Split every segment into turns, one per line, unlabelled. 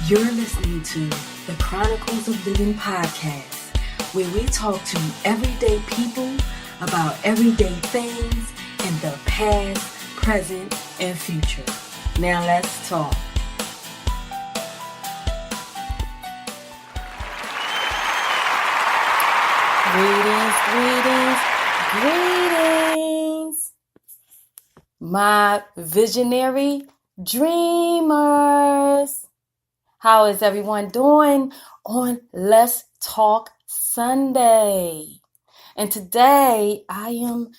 You're listening to the Chronicles of Livin podcast, where we talk to everyday people about everyday things in the past, present, and future. Now let's talk. Greetings, my visionary dreamers. How is everyone doing on Let's Talk Sunday? And today I am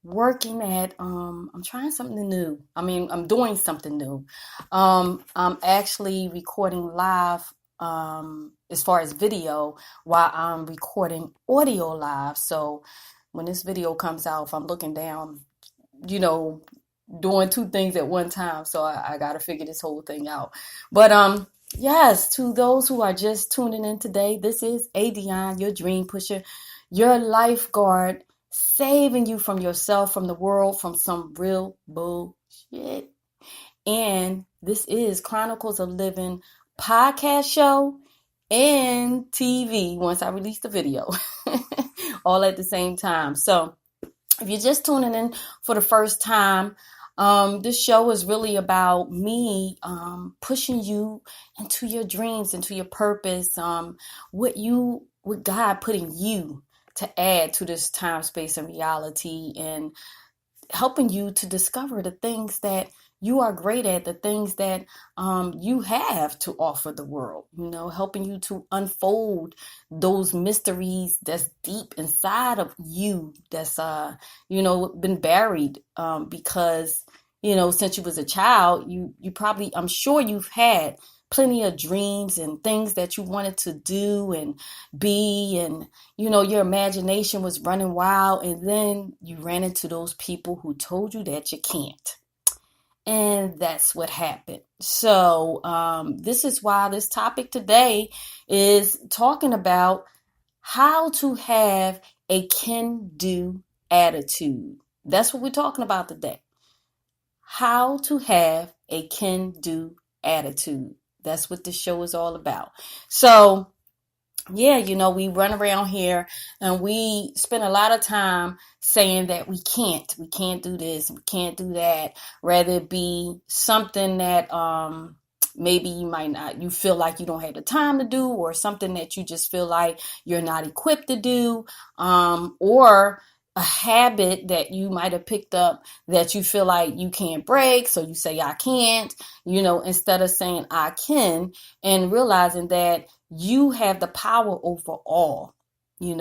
working at, I'm trying something new. I'm doing something new. I'm actually recording live as far as video while I'm recording audio live. So when this video comes out, if I'm looking down, doing two things at one time. So I got to figure this whole thing out. But yes, to those who are just tuning in today, this is ADionne, your dream pusher, your lifeguard, saving you from yourself, from the world, from some real bullshit. And this is Chronicles of Livin podcast show and TV once I release the video, all at the same time. So if you're just tuning in for the first time, this show is really about me pushing you into your dreams, into your purpose, what God put in you to add to this time, space, and reality, and helping you to discover the things that you are great at, the things that you have to offer the world, helping you to unfold those mysteries that's deep inside of you that's, been buried because, since you was a child, you probably, I'm sure you've had plenty of dreams and things that you wanted to do and be, and, your imagination was running wild, and then you ran into those people who told you that you can't. And that's what happened. So this is why this topic today is talking about how to have a can-do attitude. That's what we're talking about today. How to have a can-do attitude. That's what this show is all about. So yeah, we run around here and we spend a lot of time saying that we can't do this, we can't do that, rather it be something that maybe you feel like you don't have the time to do, or something that you just feel like you're not equipped to do, or a habit that you might have picked up that you feel like you can't break. So you say, I can't, instead of saying I can, and realizing that you have the power over all, you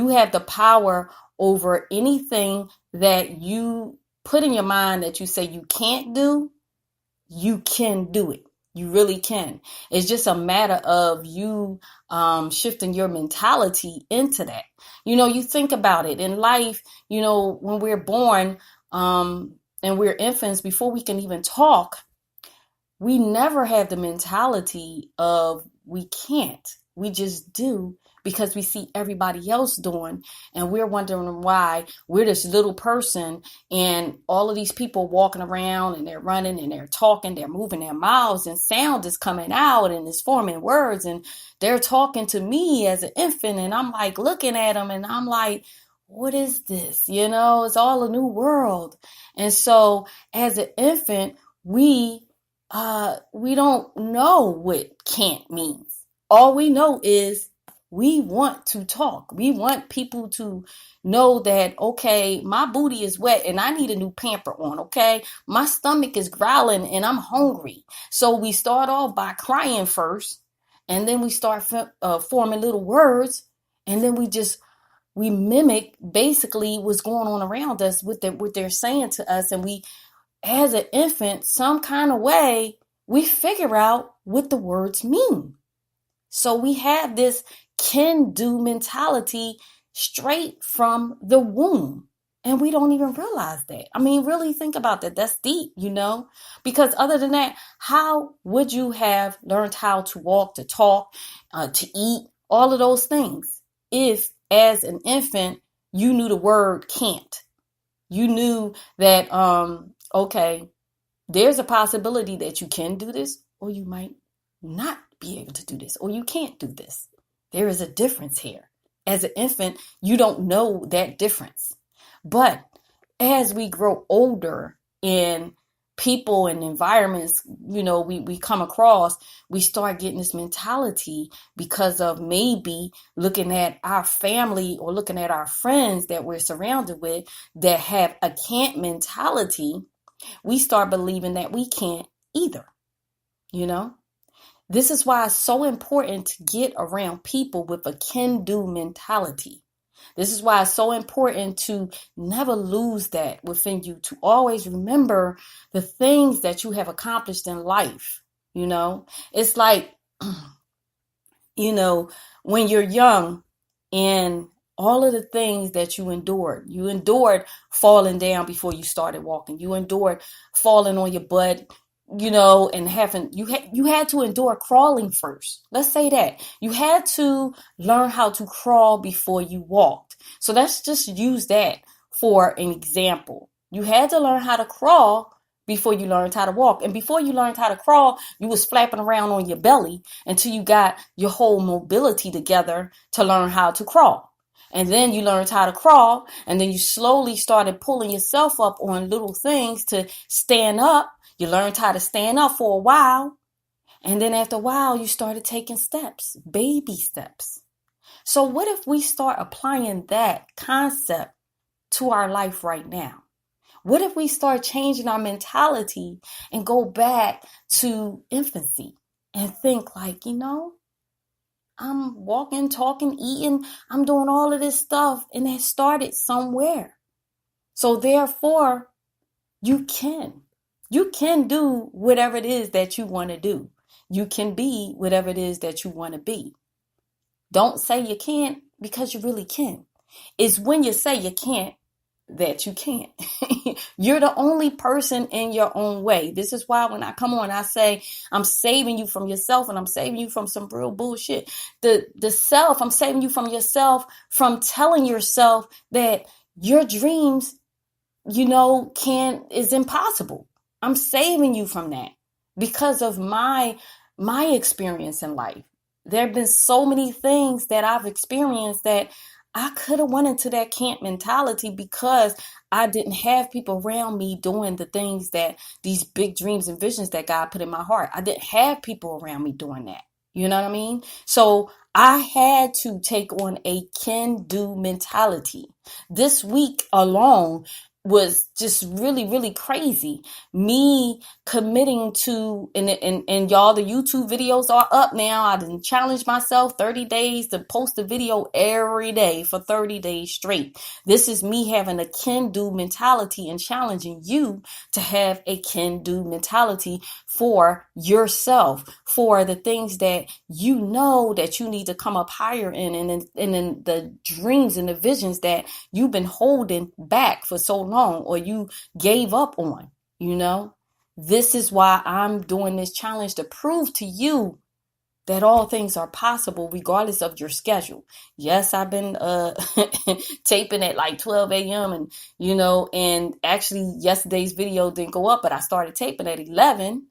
have the power over anything that you put in your mind that you say you can't do, you can do it. You really can. It's just a matter of you shifting your mentality into that. You think about it in life, when we're born and we're infants, before we can even talk, we never have the mentality of we can't. We just do because we see everybody else doing, and we're wondering why we're this little person and all of these people walking around and they're running and they're talking, they're moving their mouths and sound is coming out and it's forming words, and they're talking to me as an infant, and I'm like looking at them and I'm like, what is this? It's all a new world. And so as an infant, we don't know what can't means. All we know is we want to talk. We want people to know that, okay, my booty is wet and I need a new pamper on, okay? My stomach is growling and I'm hungry. So we start off by crying first, and then we start forming little words, and then we mimic basically what's going on around us, what they're saying to us, and we, as an infant, some kind of way, we figure out what the words mean. So we have this can-do mentality straight from the womb, and we don't even realize that. Really think about that. That's deep, because other than that, how would you have learned how to walk, to talk, to eat, all of those things, if as an infant, you knew the word can't? You knew that, okay, there's a possibility that you can do this, or you might not be able to do this, or you can't do this. There is a difference here. As an infant, you don't know that difference. But as we grow older in people and environments, we come across, we start getting this mentality because of maybe looking at our family or looking at our friends that we're surrounded with that have a can't mentality. We start believing that we can't either. This is why it's so important to get around people with a can-do mentality. This is why it's so important to never lose that within you, to always remember the things that you have accomplished in life. It's like, when you're young and all of the things that you endured falling down before you started walking. You endured falling on your butt, and you had to endure crawling first. Let's say that you had to learn how to crawl before you walked. So let's just use that for an example. You had to learn how to crawl before you learned how to walk. And before you learned how to crawl, you was flapping around on your belly until you got your whole mobility together to learn how to crawl. And then you learned how to crawl, and then you slowly started pulling yourself up on little things to stand up. You learned how to stand up for a while. And then after a while, you started taking steps, baby steps. So what if we start applying that concept to our life right now? What if we start changing our mentality and go back to infancy and think like, I'm walking, talking, eating, I'm doing all of this stuff, and it started somewhere. So therefore, you can do whatever it is that you want to do. You can be whatever it is that you want to be. Don't say you can't, because you really can. It's when you say you can't that you can't. You're the only person in your own way. This is why when I come on, I say I'm saving you from yourself, and I'm saving you from some real bullshit. The self, I'm saving you from yourself, from telling yourself that your dreams, is impossible. I'm saving you from that because of my experience in life. There have been so many things that I've experienced that I could have went into that can't mentality because I didn't have people around me doing the things that these big dreams and visions that God put in my heart. I didn't have people around me doing that. You know what I mean? So I had to take on a can-do mentality. This week alone was just really, really crazy. Me committing to, and y'all, the YouTube videos are up now. I didn't challenge myself 30 days to post a video every day for 30 days straight. This is me having a can-do mentality and challenging you to have a can-do mentality for yourself, for the things that you know that you need to come up higher in, and in the dreams and the visions that you've been holding back for so long, or you gave up on. This is why I'm doing this challenge, to prove to you that all things are possible regardless of your schedule. Yes, I've been taping at like 12 a.m. and actually yesterday's video didn't go up, but I started taping at 11.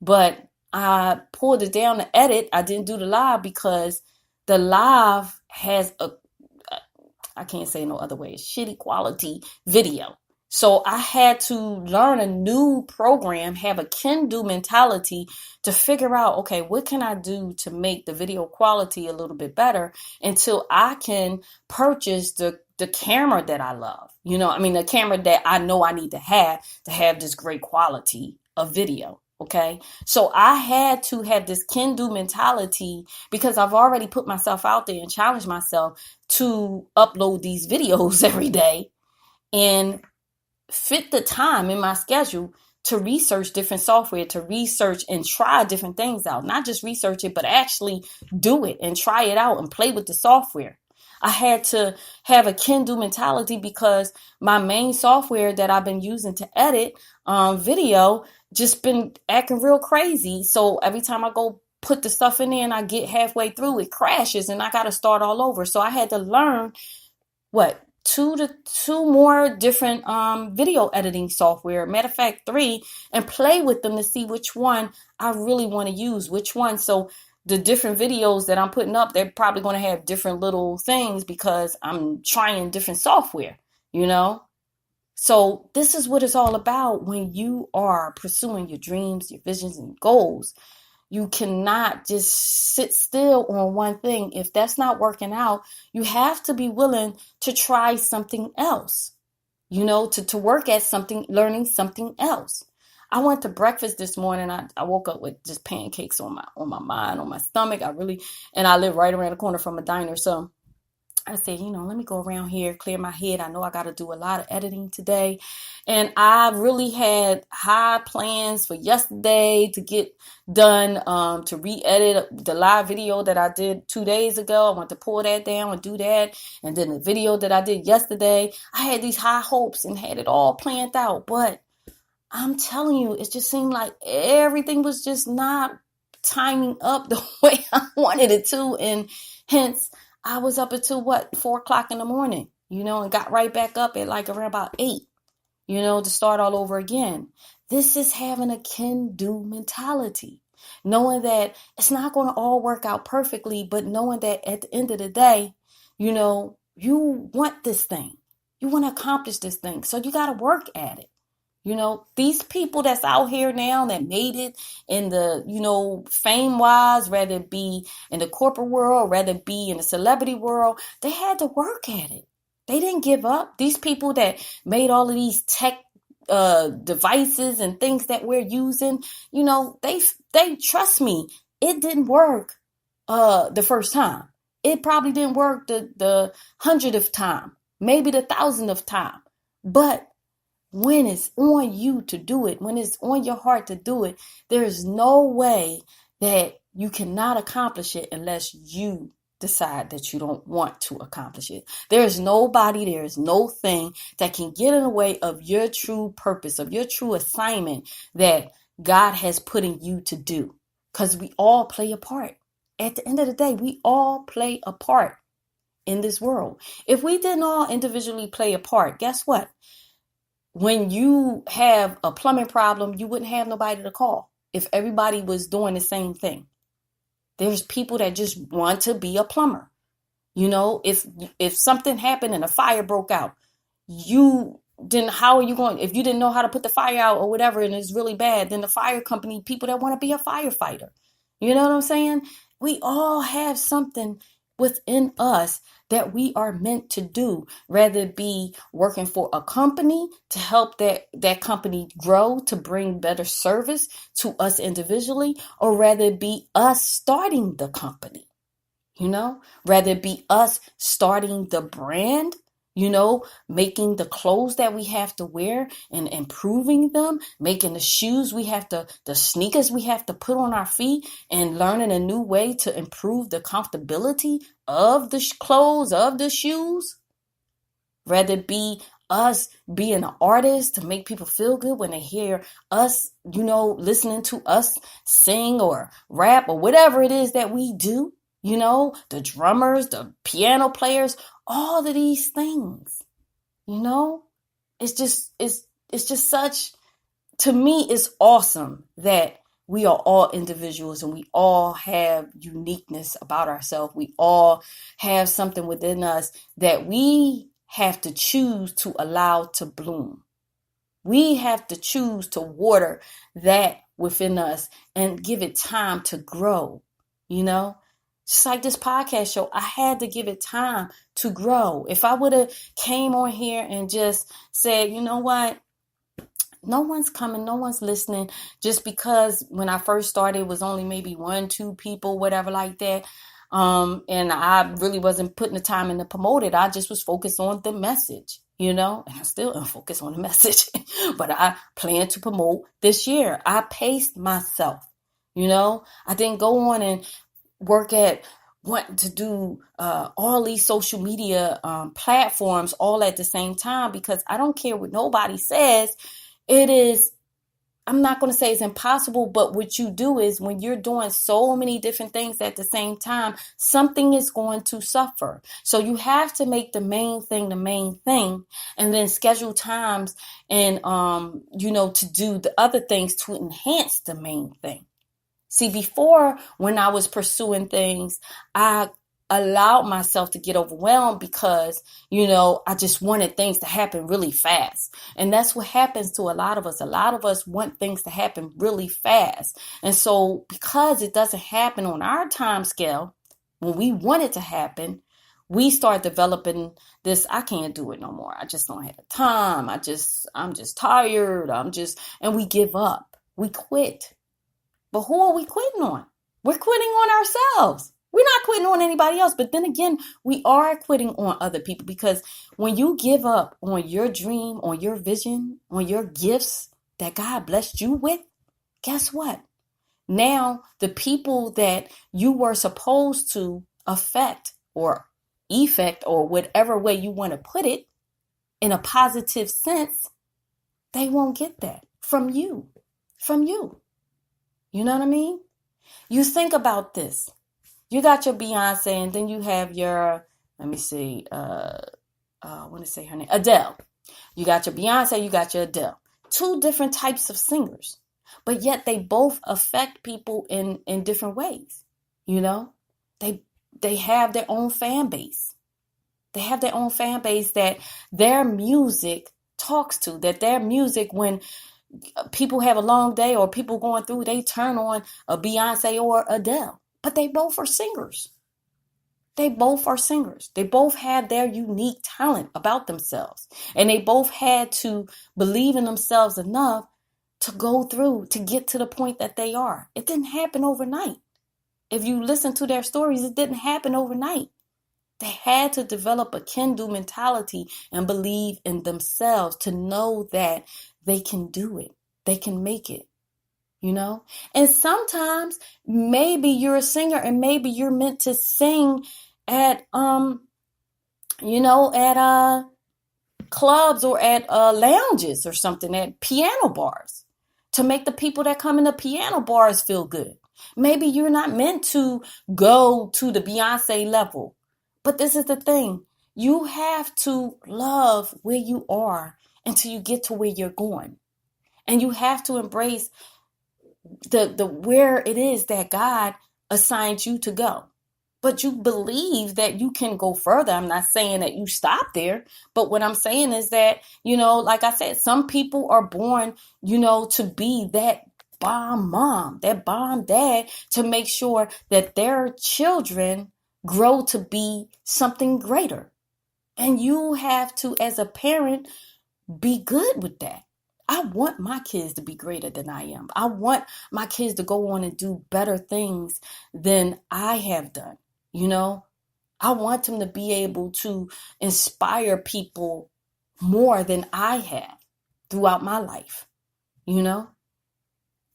But I pulled it down to edit. I didn't do the live because the live has I can't say no other way, shitty quality video. So I had to learn a new program, have a can-do mentality to figure out, okay, what can I do to make the video quality a little bit better until I can purchase the camera that I love. The camera that I know I need to have this great quality of video. Okay. So I had to have this can-do mentality because I've already put myself out there and challenged myself to upload these videos every day and fit the time in my schedule to research different software, to research and try different things out. Not just research it, but actually do it and try it out and play with the software. I had to have a can-do mentality because my main software that I've been using to edit video just been acting real crazy. So every time I go put the stuff in there and I get halfway through, it crashes and I got to start all over. So I had to learn two more different video editing software. Matter of fact, 3, and play with them to see which one I really want to use, which one. So the different videos that I'm putting up, they're probably going to have different little things because I'm trying different software, you know? So this is what it's all about when you are pursuing your dreams, your visions, and goals. You cannot just sit still on one thing. If that's not working out, you have to be willing to try something else, to work at something, learning something else. I went to breakfast this morning. I woke up with just pancakes on my mind, on my stomach. And I live right around the corner from a diner. So I said, let me go around here, clear my head. I know I got to do a lot of editing today. And I really had high plans for yesterday to get done, to re-edit the live video that I did 2 days ago. I want to pull that down and do that. And then the video that I did yesterday, I had these high hopes and had it all planned out. But I'm telling you, it just seemed like everything was just not timing up the way I wanted it to. And hence, I was up until 4 o'clock in the morning, and got right back up at like around about 8, to start all over again. This is having a can-do mentality, knowing that it's not going to all work out perfectly, but knowing that at the end of the day, you want this thing, you want to accomplish this thing. So you got to work at it. These people that's out here now that made it in the, fame wise, rather it be in the corporate world, rather it be in the celebrity world, they had to work at it. They didn't give up. These people that made all of these tech devices and things that we're using, they trust me. It didn't work the first time. It probably didn't work the 100th time, maybe the 1000th time. But when it's on you to do it, when it's on your heart to do it, there is no way that you cannot accomplish it unless you decide that you don't want to accomplish it. There is nobody, there is no thing that can get in the way of your true purpose, of your true assignment that God has put in you to do. Because we all play a part. At the end of the day, we all play a part in this world. If we didn't all individually play a part, guess what? When you have a plumbing problem, you wouldn't have nobody to call if everybody was doing the same thing. There's people that just want to be a plumber. If something happened and a fire broke out, how are you going? If you didn't know how to put the fire out or whatever, and it's really bad, then the fire company, people that want to be a firefighter. You know what I'm saying? We all have something within us that we are meant to do, rather it be working for a company to help that company grow, to bring better service to us individually, or rather it be us starting the company, rather it be us starting the brand, making the clothes that we have to wear and improving them, making the shoes the sneakers we have to put on our feet, and learning a new way to improve the comfortability of the clothes, of the shoes. Rather it be us being an artist to make people feel good when they hear us, listening to us sing or rap or whatever it is that we do. The drummers, the piano players, all of these things, it's just such, to me, it's awesome that we are all individuals and we all have uniqueness about ourselves. We all have something within us that we have to choose to allow to bloom. We have to choose to water that within us and give it time to grow, Just like this podcast show, I had to give it time to grow. If I would have came on here and just said, you know what? No one's coming, no one's listening, just because when I first started, it was only maybe 1-2 people, whatever like that. And I really wasn't putting the time in to promote it. I just was focused on the message, and I still am focused on the message, but I plan to promote this year. I paced myself, I didn't go on and want to do all these social media platforms all at the same time, because I don't care what nobody says. I'm not going to say it's impossible, but what you do is when you're doing so many different things at the same time, something is going to suffer. So you have to make the main thing, and then schedule times and, to do the other things to enhance the main thing. See, before, when I was pursuing things, I allowed myself to get overwhelmed because, I just wanted things to happen really fast. And that's what happens to a lot of us. A lot of us want things to happen really fast. And so because it doesn't happen on our time scale, when we want it to happen, we start developing this, I can't do it no more. I just don't have the time. I'm just tired. And we give up. We quit. But who are we quitting on? We're quitting on ourselves. We're not quitting on anybody else. But then again, we are quitting on other people, because when you give up on your dream, on your vision, on your gifts that God blessed you with, guess what? Now, the people that you were supposed to affect or effect, or whatever way you want to put it, in a positive sense, they won't get that from you. You know what I mean? You think about this. You got your Beyonce, and then you have your, let me see, I want to say her name, Adele. You got your Beyonce, you got your Adele. Two different types of singers, but yet they both affect people in different ways. They have their own fan base. They have their own fan base that their music talks to, that their music, when people have a long day or people going through, they turn on a Beyonce or Adele. But they both are singers. They both have their unique talent about themselves. And they both had to believe in themselves enough to go through, to get to the point that they are. It didn't happen overnight. If you listen to their stories, it didn't happen overnight. They had to develop a can-do mentality and believe in themselves to know that they can do it. They can make it. And sometimes maybe you're a singer and maybe you're meant to sing at, at clubs or at lounges or something, at piano bars, to make the people that come in the piano bars feel good. Maybe you're not meant to go to the Beyonce level, but this is the thing. You have to love where you are until you get to where you're going. And you have to embrace the where it is that God assigned you to go. But you believe that you can go further. I'm not saying that you stop there, but what I'm saying is that, like I said, some people are born, to be that bomb mom, that bomb dad, to make sure that their children grow to be something greater. And you have to, as a parent, be good with that. I want my kids to be greater than I am. I want my kids to go on and do better things than I have done. I want them to be able to inspire people more than I have throughout my life.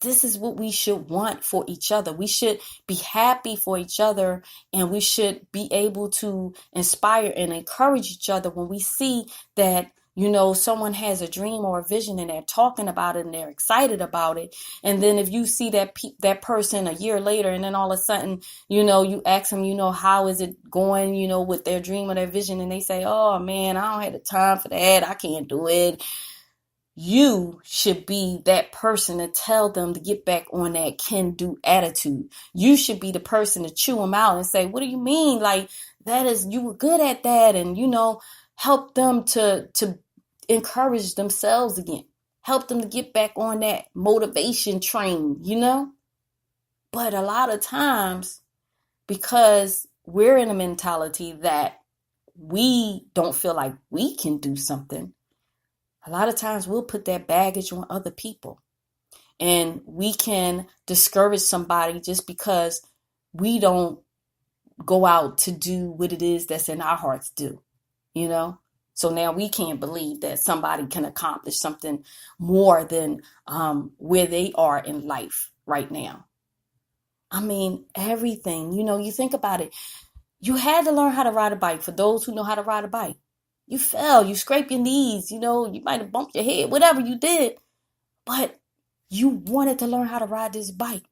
This is what we should want for each other. We should be happy for each other, and we should be able to inspire and encourage each other when we see that someone has a dream or a vision and they're talking about it and they're excited about it. And then if you see that person a year later, and then all of a sudden, you ask them, how is it going, with their dream or their vision? And they say, oh man, I don't have the time for that. I can't do it. You should be that person to tell them to get back on that can-do attitude. You should be the person to chew them out and say, what do you mean? Like, you were good at that. And, help them to encourage themselves again. Help them to get back on that motivation train, But a lot of times, because we're in a mentality that we don't feel like we can do something, a lot of times we'll put that baggage on other people. And we can discourage somebody just because we don't go out to do what it is that's in our hearts do, So now we can't believe that somebody can accomplish something more than where they are in life right now. I mean, everything, you think about it. You had to learn how to ride a bike. For those who know how to ride a bike, you fell, you scrape your knees, you might have bumped your head, whatever you did. But You wanted to learn how to ride this bike.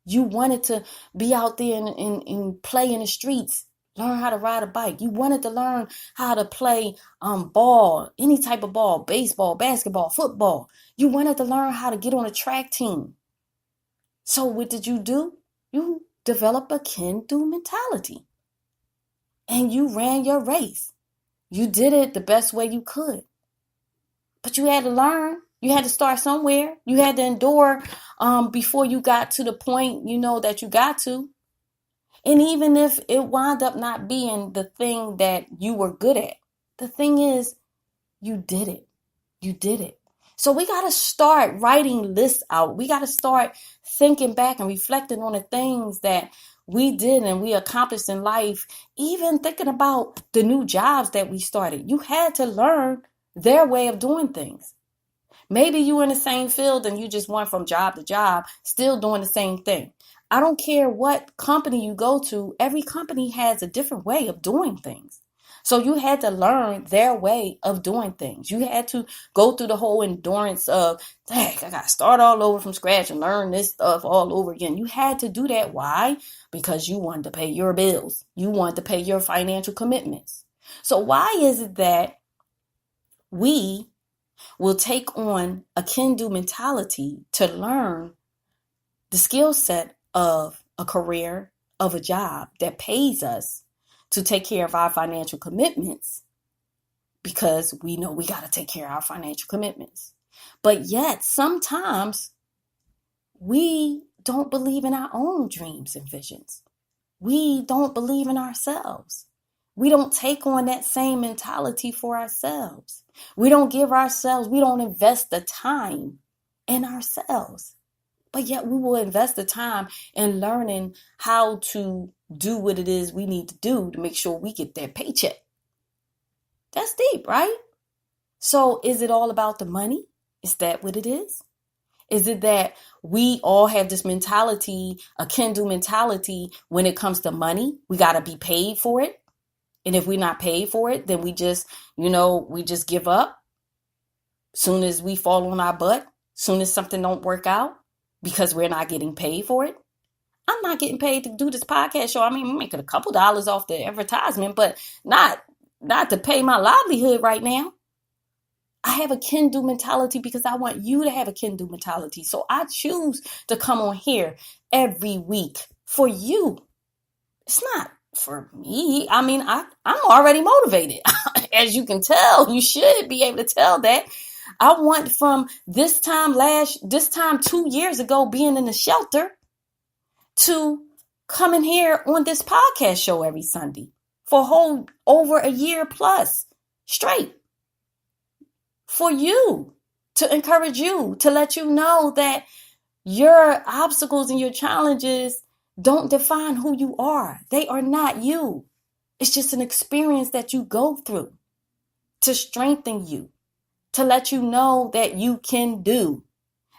You wanted to be out there and play in the streets, learn how to ride a bike. You wanted to learn how to play ball, any type of ball, baseball, basketball, football. You wanted to learn how to get on a track team. So what did you do? You developed a can-do mentality. And you ran your race. You did it the best way you could. But you had to learn. You had to start somewhere. You had to endure before you got to the point, that you got to. And even if it wound up not being the thing that you were good at, the thing is, you did it. You did it. So we got to start writing lists out. We got to start thinking back and reflecting on the things that we did and we accomplished in life. Even thinking about the new jobs that we started. You had to learn their way of doing things. Maybe you were in the same field and you just went from job to job, still doing the same thing. I don't care what company you go to. Every company has a different way of doing things. So you had to learn their way of doing things. You had to go through the whole endurance of, dang, I got to start all over from scratch and learn this stuff all over again. You had to do that. Why? Because you wanted to pay your bills. You wanted to pay your financial commitments. So why is it that we will take on a can-do mentality to learn the skill set of a career, of a job that pays us to take care of our financial commitments, because we know we got to take care of our financial commitments. But yet sometimes we don't believe in our own dreams and visions. We don't believe in ourselves. We don't take on that same mentality for ourselves. We don't invest the time in ourselves. But yet we will invest the time in learning how to do what it is we need to do to make sure we get that paycheck. That's deep, right? So is it all about the money? Is that what it is? Is it that we all have this mentality, a can-do mentality when it comes to money? We got to be paid for it. And if we're not paid for it, then we just give up. Soon as we fall on our butt, soon as something don't work out, because we're not getting paid for it. I'm not getting paid to do this podcast show. I mean, I'm making a couple dollars off the advertisement, but not to pay my livelihood right now. I have a can-do mentality because I want you to have a can-do mentality. So I choose to come on here every week for you. It's not for me. I mean, I'm already motivated. As you can tell, you should be able to tell that. I want from this time 2 years ago, being in the shelter, to coming here on this podcast show every Sunday for over a year plus straight, for you, to encourage you, to let you know that your obstacles and your challenges don't define who you are. They are not you. It's just an experience that you go through to strengthen you, to let you know that you can do,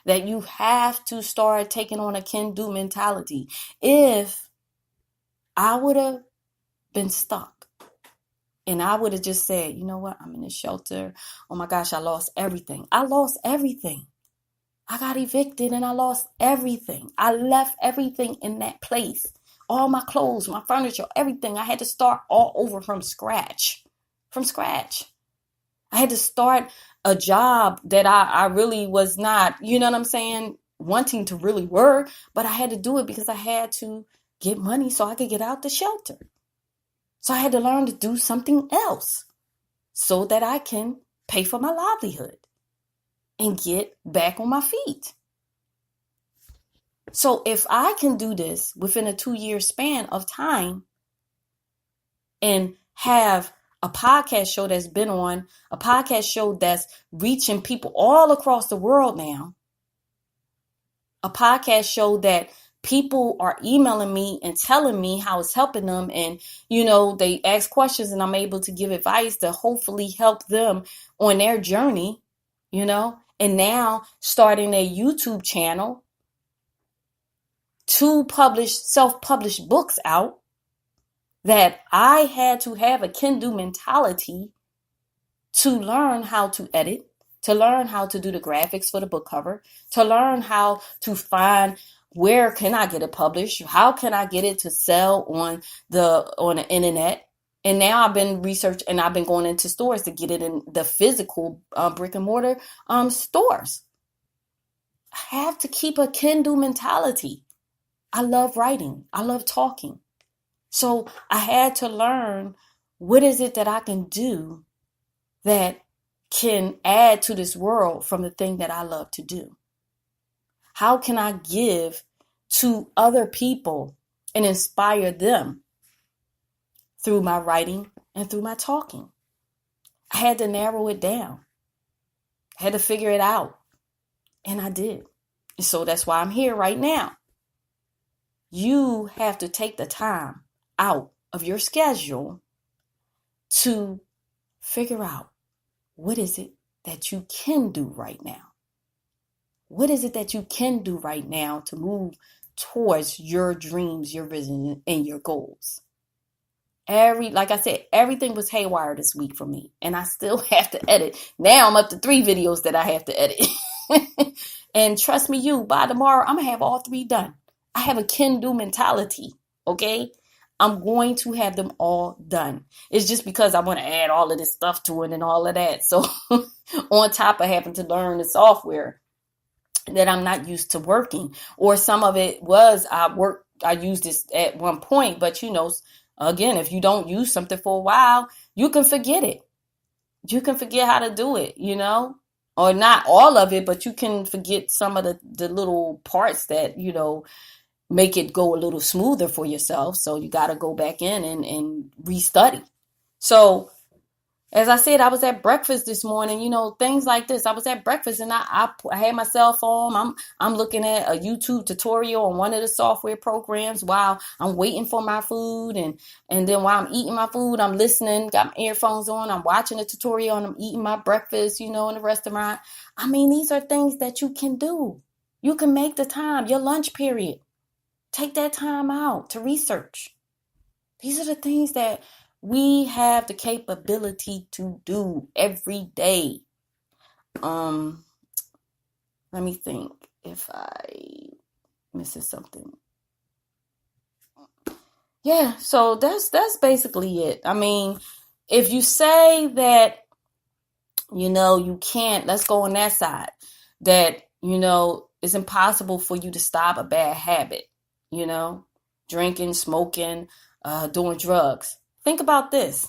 that you have to start taking on a can-do mentality. If I would have been stuck and I would have just said, you know what, I'm in a shelter. Oh my gosh, I lost everything. I lost everything. I got evicted and I lost everything. I left everything in that place. All my clothes, my furniture, everything. I had to start all over from scratch. I had to start a job that I really was not, wanting to really work, but I had to do it because I had to get money so I could get out the shelter. So I had to learn to do something else so that I can pay for my livelihood and get back on my feet. So if I can do this within a 2-year span of time and have a podcast show that's been on, a podcast show that's reaching people all across the world now, a podcast show that people are emailing me and telling me how it's helping them, and, they ask questions and I'm able to give advice to hopefully help them on their journey, and now starting a YouTube channel, 2 self-published books out, that I had to have a can-do mentality to learn how to edit, to learn how to do the graphics for the book cover, to learn how to find where can I get it published, how can I get it to sell on the internet. And now I've been researching and I've been going into stores to get it in the physical brick and mortar stores. I have to keep a can-do mentality. I love writing. I love talking. So I had to learn, what is it that I can do that can add to this world from the thing that I love to do? How can I give to other people and inspire them through my writing and through my talking? I had to narrow it down. I had to figure it out. And I did. And so that's why I'm here right now. You have to take the time out of your schedule to figure out, what is it that you can do right now? What is it that you can do right now to move towards your dreams, your vision, and your goals? Like I said, everything was haywire this week for me, and I still have to edit. Now I'm up to 3 videos that I have to edit. And trust me, by tomorrow, I'm going to have all 3 done. I have a can-do mentality, okay? I'm going to have them all done. It's just because I want to add all of this stuff to it and all of that. So on top of having to learn the software that I'm not used to working, or some of it was I used this at one point, but again, if you don't use something for a while, you can forget it. You can forget how to do it, or not all of it, but you can forget some of the little parts that, make it go a little smoother for yourself. So you got to go back in and restudy. So as I said, I was at breakfast this morning, things like this. I was at breakfast and I had my cell phone. I'm looking at a YouTube tutorial on one of the software programs while I'm waiting for my food. And then while I'm eating my food, I'm listening, got my earphones on. I'm watching the tutorial and I'm eating my breakfast, in the restaurant. I mean, these are things that you can do. You can make the time, your lunch period. Take that time out to research. These are the things that we have the capability to do every day. Let me think if I missing something. Yeah, so that's basically it. I mean, if you say that, you can't, let's go on that side, that, it's impossible for you to stop a bad habit, drinking, smoking, doing drugs. Think about this.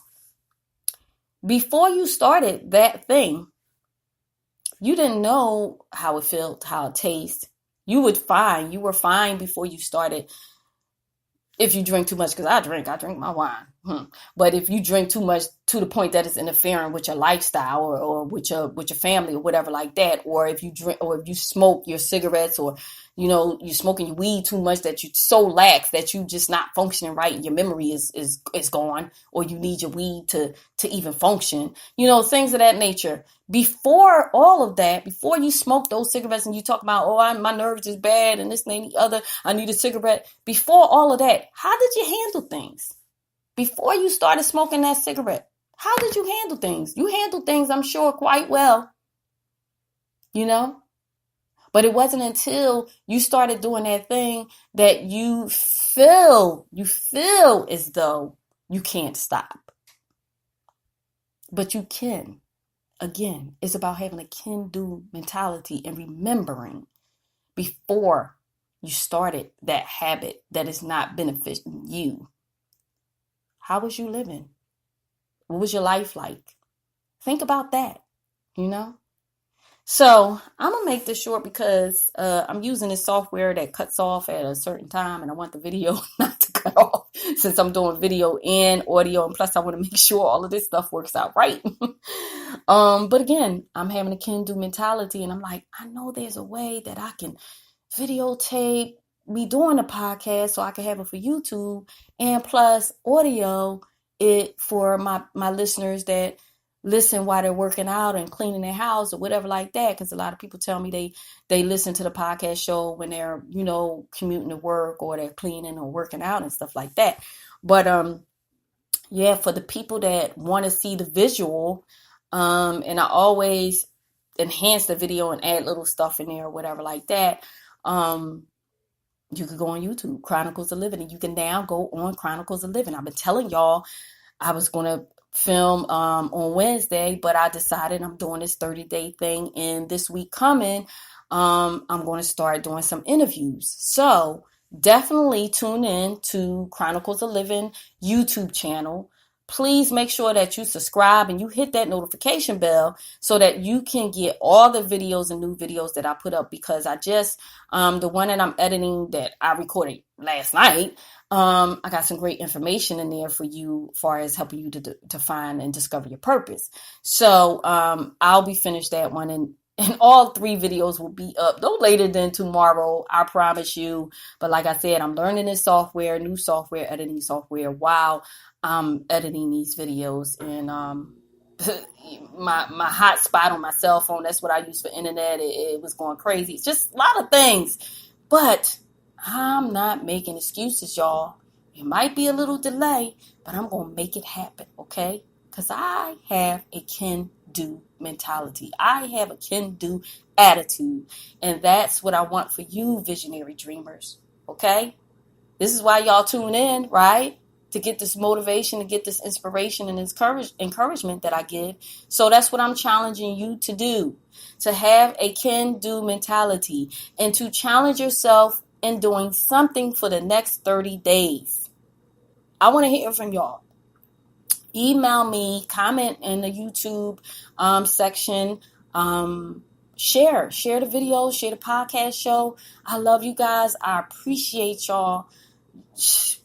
Before you started that thing, you didn't know how it felt, how it tastes. You were fine before you started. If you drink too much, because I drink my wine. But if you drink too much to the point that it's interfering with your lifestyle or with your family or whatever like that, or if you drink or if you smoke your cigarettes, or you're smoking your weed too much that you're so lax that you just not functioning right and your memory is gone, or you need your weed to even function, things of that nature. Before all of that, before you smoke those cigarettes and you talk about, my nerves is bad and this and the other, I need a cigarette. Before all of that, how did you handle things? Before you started smoking that cigarette, how did you handle things? You handled things, I'm sure, quite well, But it wasn't until you started doing that thing that you feel as though you can't stop. But you can. Again, it's about having a can-do mentality and remembering before you started that habit that is not benefiting you. How was you living? What was your life like? Think about that, So I'm going to make this short because I'm using this software that cuts off at a certain time, and I want the video not to cut off since I'm doing video and audio. And plus I want to make sure all of this stuff works out right. But again, I'm having a can-do mentality, and I'm like, I know there's a way that I can videotape me doing a podcast so I can have it for YouTube, and plus audio it for my listeners that listen while they're working out and cleaning their house or whatever like that. Because a lot of people tell me they listen to the podcast show when they're, commuting to work or they're cleaning or working out and stuff like that. But for the people that want to see the visual, and I always enhance the video and add little stuff in there or whatever like that, you could go on YouTube, Chronicles of Livin, and you can now go on Chronicles of Livin. I've been telling y'all I was going to film on Wednesday, but I decided I'm doing this 30-day thing, and this week coming, I'm going to start doing some interviews. So definitely tune in to Chronicles of Livin YouTube channel. Please make sure that you subscribe and you hit that notification bell so that you can get all the videos and new videos that I put up, because I just, the one that I'm editing that I recorded last night, I got some great information in there for you as far as helping you to find and discover your purpose. So I'll be finished that one, and all 3 videos will be up no later than tomorrow, I promise you. But like I said, I'm learning this software, new software, editing software, while I'm editing these videos. And my hotspot on my cell phone, that's what I use for internet. It was going crazy. It's just a lot of things. But I'm not making excuses, y'all. It might be a little delay, but I'm going to make it happen, okay? Because I have a can-do mentality. I have a can-do attitude. And that's what I want for you, visionary dreamers, okay? This is why y'all tune in, right? To get this motivation, to get this inspiration and encouragement that I give. So that's what I'm challenging you to do. To have a can-do mentality and to challenge yourself in doing something for the next 30 days. I want to hear from y'all. Email me, comment in the YouTube section, share the video, share the podcast show. I love you guys. I appreciate y'all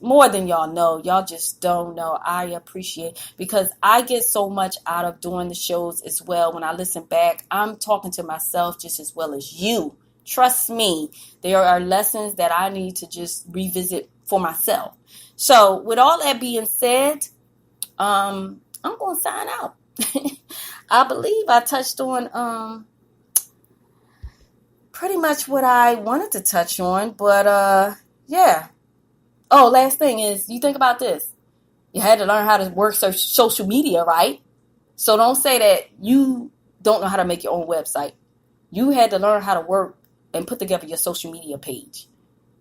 more than y'all know. Y'all just don't know. I appreciate, because I get so much out of doing the shows as well. When I listen back, I'm talking to myself just as well as you. Trust me, there are lessons that I need to just revisit for myself. So with all that being said, I'm going to sign out. I believe I touched on pretty much what I wanted to touch on, but yeah. Oh, last thing is, you think about this. You had to learn how to work social media, right? So don't say that you don't know how to make your own website. You had to learn how to work and put together your social media page.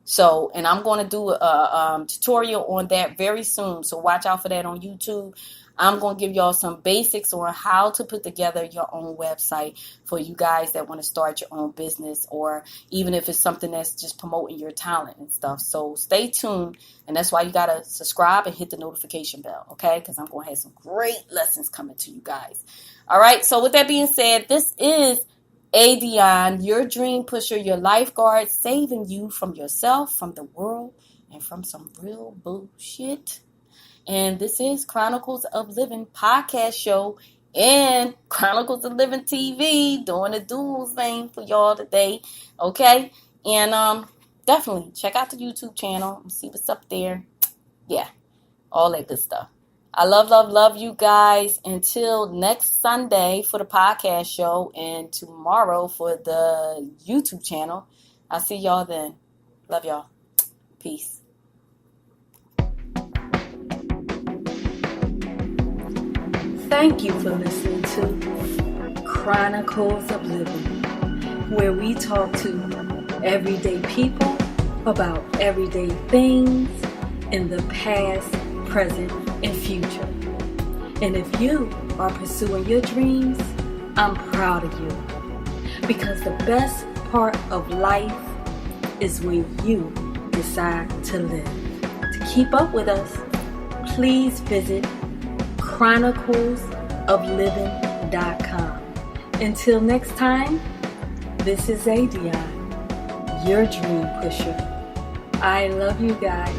So, and I'm going to do a tutorial on that very soon. So watch out for that on YouTube. I'm going to give y'all some basics on how to put together your own website for you guys that want to start your own business, or even if it's something that's just promoting your talent and stuff. So stay tuned. And that's why you got to subscribe and hit the notification bell. Okay. Because I'm going to have some great lessons coming to you guys. All right. So with that being said, this is ADionne, your dream pusher, your lifeguard, saving you from yourself, from the world, and from some real bullshit. And this is Chronicles of Livin podcast show and Chronicles of Livin TV, doing a dual thing for y'all today. Okay? And definitely check out the YouTube channel and see what's up there. Yeah, all that good stuff. I love you guys. Until next Sunday for the podcast show and tomorrow for the YouTube channel. I'll see y'all then. Love y'all. Peace. Thank you for listening to Chronicles of Livin, where we talk to everyday people about everyday things in the past, present, and future. And if you are pursuing your dreams, I'm proud of you. Because the best part of life is when you decide to live. To keep up with us, please visit chroniclesoflivin.com. Until next time, this is ADionne, your dream pusher. I love you guys.